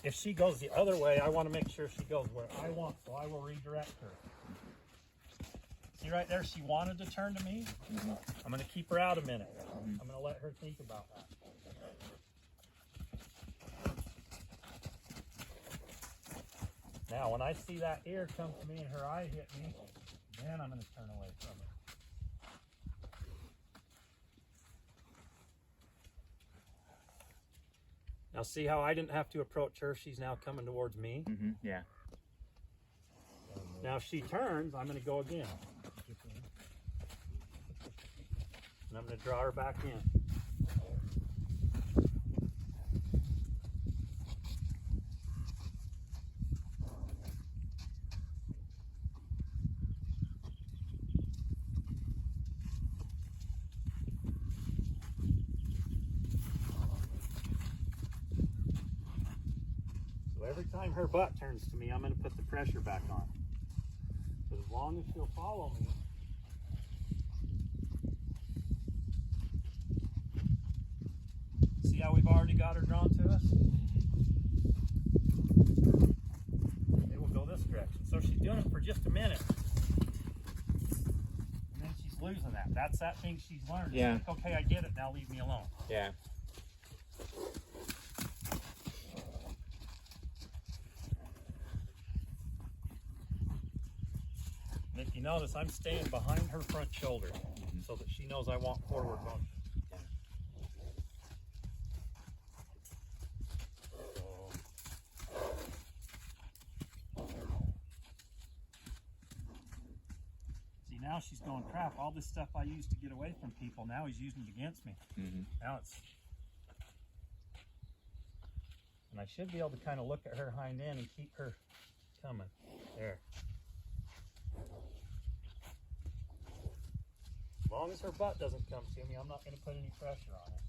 if she goes the other way, I want to make sure she goes where I want, so I will redirect her. See right there, she wanted to turn to me. I'm going to keep her out a minute. I'm going to let her think about that. Now, when I see that ear come to me and her eye hit me, then I'm going to turn away from her. Now see how I didn't have to approach her, she's now coming towards me. Yeah. Now if she turns, I'm going to go again. And I'm going to draw her back in. So every time her butt turns to me, I'm going to put the pressure back on. But as long as she'll follow me, see how we've already got her drawn to us? It will go this direction. So she's doing it for just a minute. And then she's losing that. That's that thing she's learned. Yeah. Like, okay, I get it. Now leave me alone. Yeah. And if you notice, I'm staying behind her front shoulder so that she knows I want forward motion. See, now she's going, crap, all this stuff I used to get away from people, now he's using it against me. Now it's... And I should be able to kind of look at her hind end and keep her coming. There. As long as her butt doesn't come to me, I'm not going to put any pressure on it.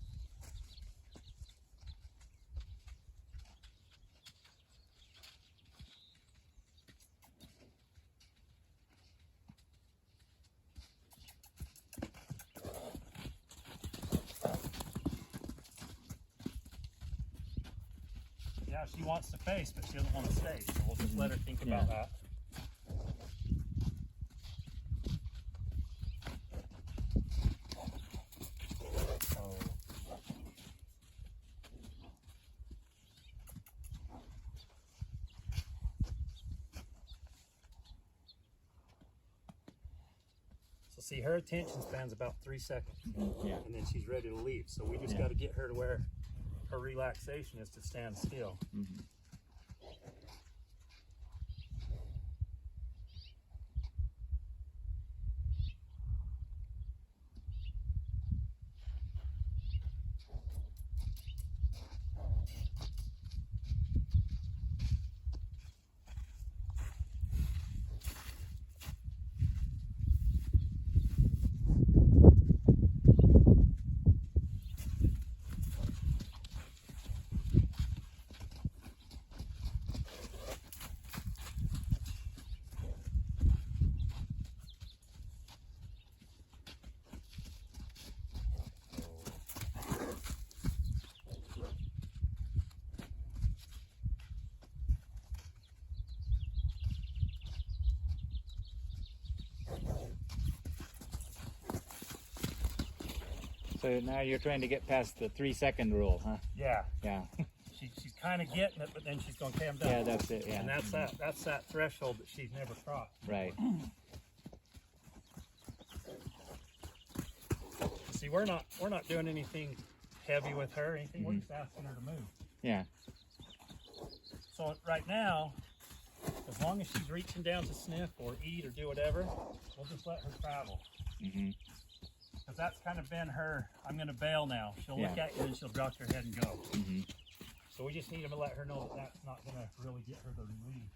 Yeah, she wants to face, but she doesn't want to stay, so we'll just let her think about that. So see, her attention span's about 3 seconds, and then she's ready to leave. So we just got to get her to where her relaxation is to stand still. So now you're trying to get past the 3-second rule, huh? Yeah. Yeah. She's kind of getting it, but then she's going, okay, I'm done. Yeah, that's it. Yeah. And that's that threshold that she's never crossed. Right. See, we're not doing anything heavy with her, or anything. We're just asking her to move. Yeah. So right now, as long as she's reaching down to sniff or eat or do whatever, we'll just let her travel. Because that's kind of been her, I'm going to bail now. She'll look at you and she'll drop her head and go. So we just need to let her know that that's not going to really get her to leave.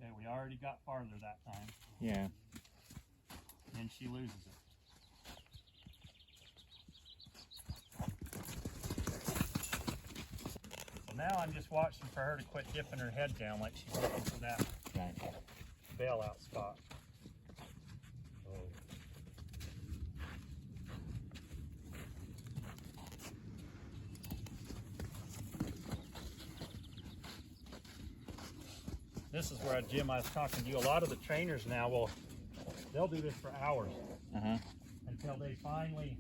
Okay, we already got farther that time. Yeah. And she loses it. now I'm just watching for her to quit dipping her head down like she's looking for that bailout spot. This is where, Jim, I was talking to you. A lot of the trainers now they'll do this for hours until they finally,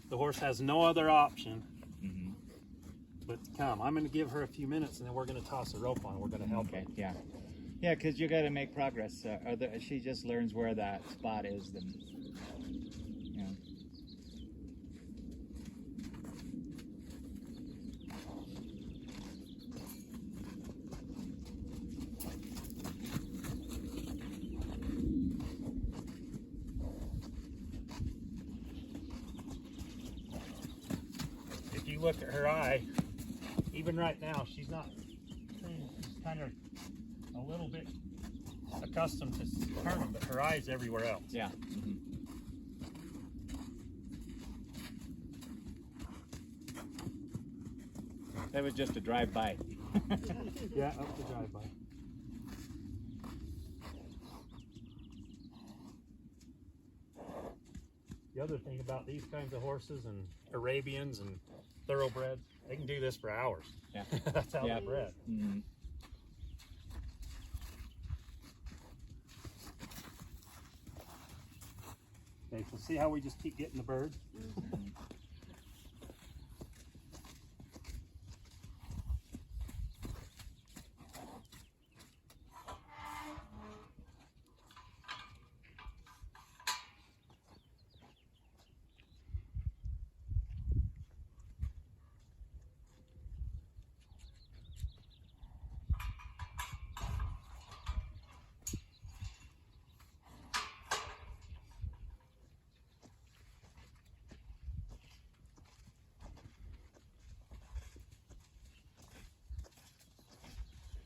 the horse has no other option but to come. I'm going to give her a few minutes and then we're going to toss a rope on. We're going to help her. Yeah. Yeah, because you got to make progress. She just learns where that spot is. Then, you know. If you look at her eye, even right now, she's not trained. She's kind of a little bit accustomed to turning, but her eye's everywhere else. Yeah. That was just a drive-by. Yeah, up the drive-by. The other thing about these kinds of horses and Arabians and thoroughbreds, they can do this for hours. Yeah. That's how they're bred. Okay, so see how we just keep getting the bird?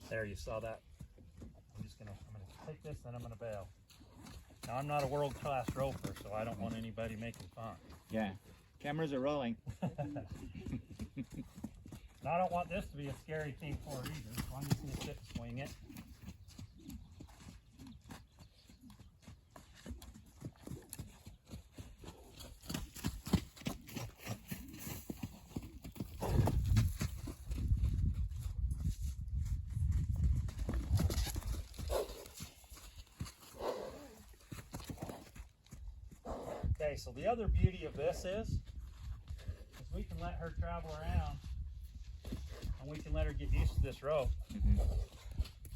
There, you saw that. I'm gonna take this and I'm gonna bail. Now I'm not a world-class roper, so I don't want anybody making fun. Yeah, cameras are rolling. And I don't want this to be a scary thing for her either, so I'm just gonna sit and swing it. Okay, so the other beauty of this is we can let her travel around and we can let her get used to this rope.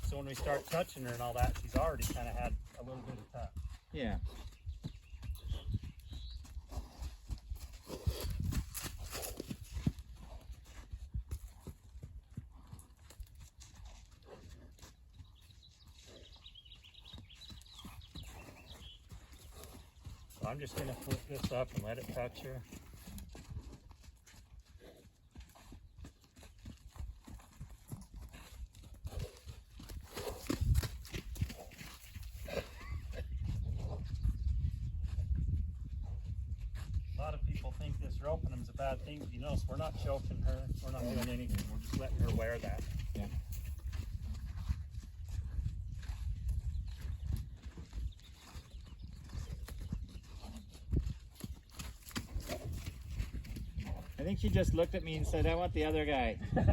So when we start touching her and all that, she's already kind of had a little bit of touch. Yeah. So I'm just going to flip this up and let it touch her. A lot of people think this roping them is a bad thing, but you notice we're not choking her, we're not doing anything, we're just letting her wear that. Yeah. I think she just looked at me and said, I want the other guy. That's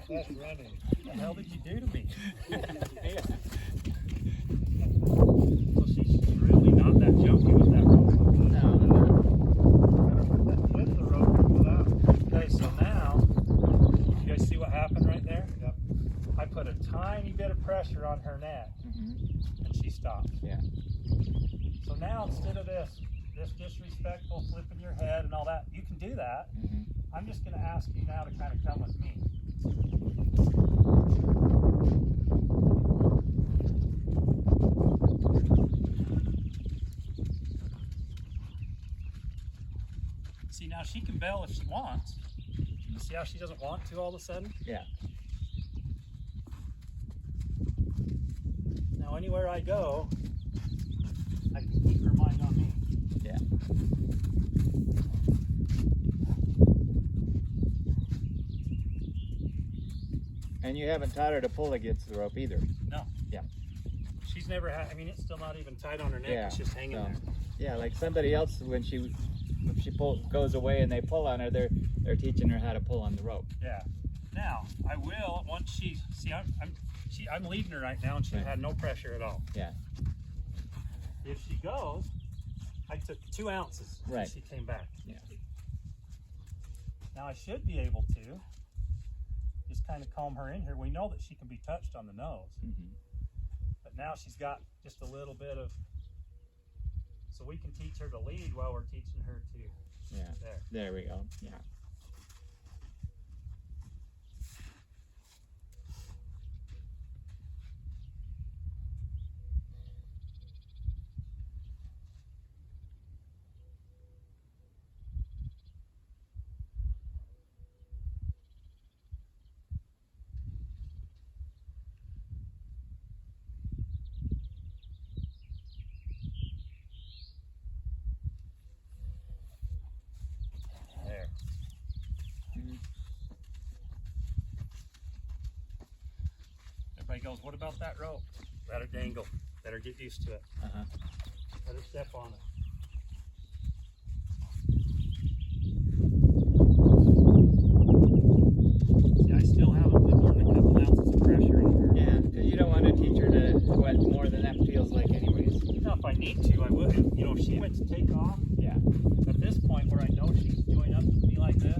running. What the hell did you do to me? Yeah. So she's really not that junky with that rope. No. With the rope or without. Okay, so now, you guys see what happened right there? Yep. I put a tiny bit of pressure on her neck, and she stopped. Yeah. So now, instead of this disrespectful flipping your head and all that, you can do that. I'm just going to ask you now to kind of come with me. See, now she can bail if she wants. You see how she doesn't want to all of a sudden? Yeah. Now anywhere I go, I can keep her mind on me. Yeah. And you haven't taught her to pull against the rope either. No. Yeah. She's never had, I mean, it's still not even tight on her neck. Yeah. It's just hanging So, there. yeah, like somebody else, if she goes away and they pull on her, they're teaching her how to pull on the rope. Yeah. Now, I will, once she, see, I'm leading her right now, and she had no pressure at all. Yeah. If she goes, I took 2 ounces when she came back. Yeah. Now I should be able to just kind of comb her in here. We know that she can be touched on the nose. But now she's got just a little bit of, so we can teach her to lead while we're teaching her to, there we go, yeah. there. Everybody goes, what about that rope? Let her dangle. Let her get used to it. Let her step on it. See, I still haven't put more than a couple ounces of pressure in her. Yeah, because you don't want to teach her to what more than that feels like anyways. Now, if I need to, I would. You know, if she went to take off, at this point where I know she's joined up with me like this,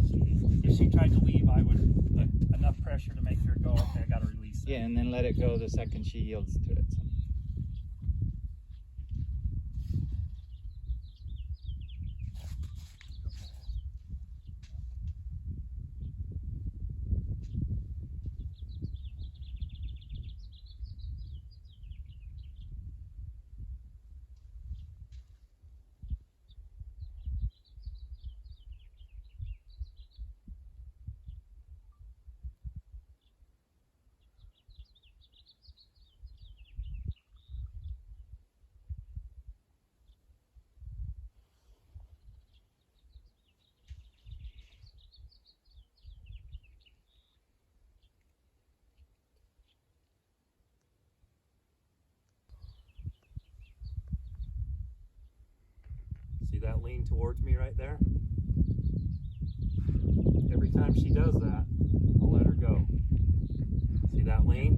if she tried to leave, I would put enough pressure to make her go, okay, I got to release it. Yeah, and then let it go the second she yields to it. So. See that lean towards me right there? Every time she does that, I'll let her go. See that lean?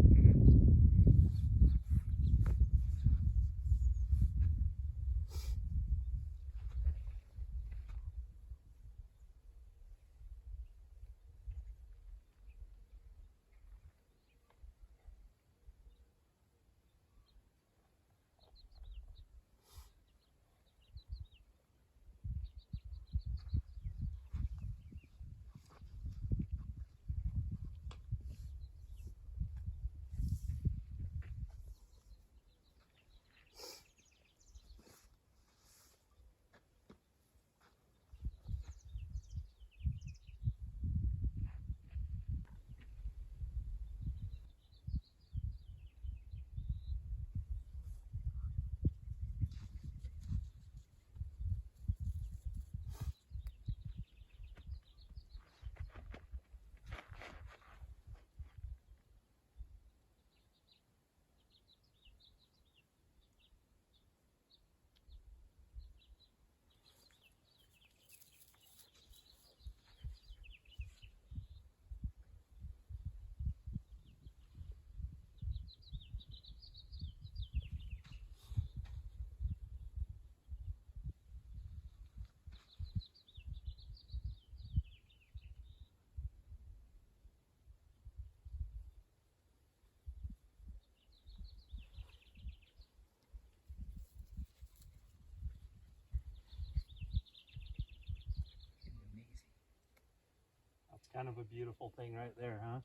That's kind of a beautiful thing right there, huh?